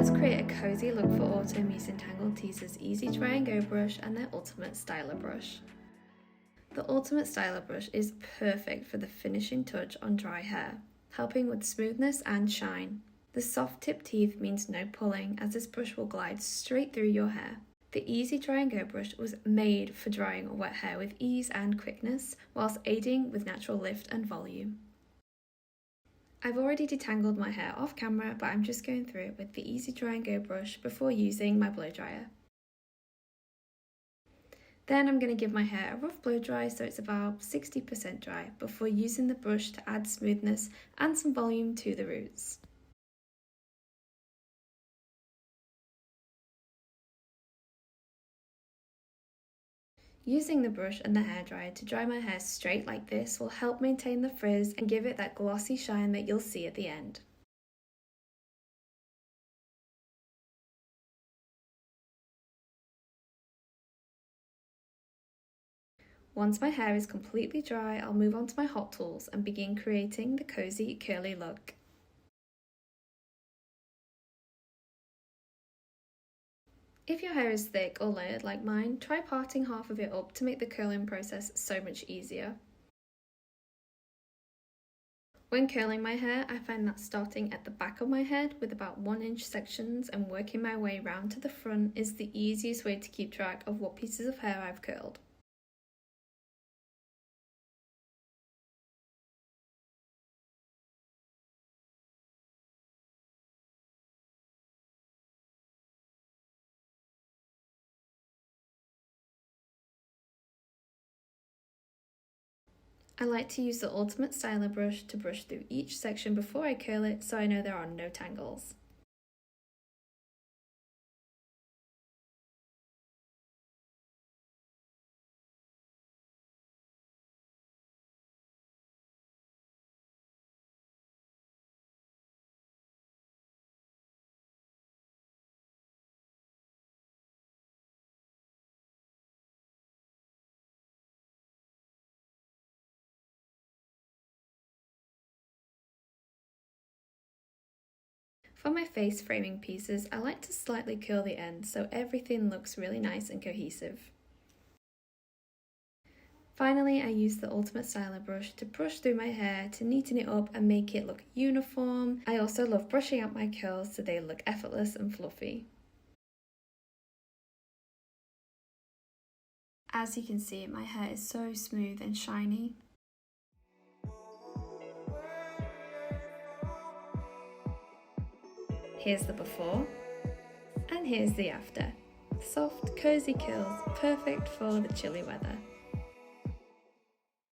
let's create a cozy look for autumn using Tangle Teezer's Easy Dry and Go brush and their Ultimate Styler brush. The Ultimate Styler brush is perfect for the finishing touch on dry hair, helping with smoothness and shine. The soft tip teeth means no pulling, as this brush will glide straight through your hair. The Easy Dry and Go brush was made for drying wet hair with ease and quickness, whilst aiding with natural lift and volume. I've already detangled my hair off camera, but I'm just going through it with the Easy Dry and Go brush before using my blow dryer. Then I'm going to give my hair a rough blow dry so it's about 60% dry before using the brush to add smoothness and some volume to the roots. Using the brush and the hairdryer to dry my hair straight like this will help maintain the frizz and give it that glossy shine that you'll see at the end. Once my hair is completely dry, I'll move on to my hot tools and begin creating the cozy curly look. If your hair is thick or layered like mine, try parting half of it up to make the curling process so much easier. When curling my hair, I find that starting at the back of my head with about 1-inch sections and working my way round to the front is the easiest way to keep track of what pieces of hair I've curled. I like to use the Ultimate Styler brush to brush through each section before I curl it so I know there are no tangles. For my face framing pieces, I like to slightly curl the ends so everything looks really nice and cohesive. Finally, I use the Ultimate Styler brush to brush through my hair to neaten it up and make it look uniform. I also love brushing out my curls so they look effortless and fluffy. As you can see, my hair is so smooth and shiny. Here's the before, and here's the after. Soft, cozy curls, perfect for the chilly weather.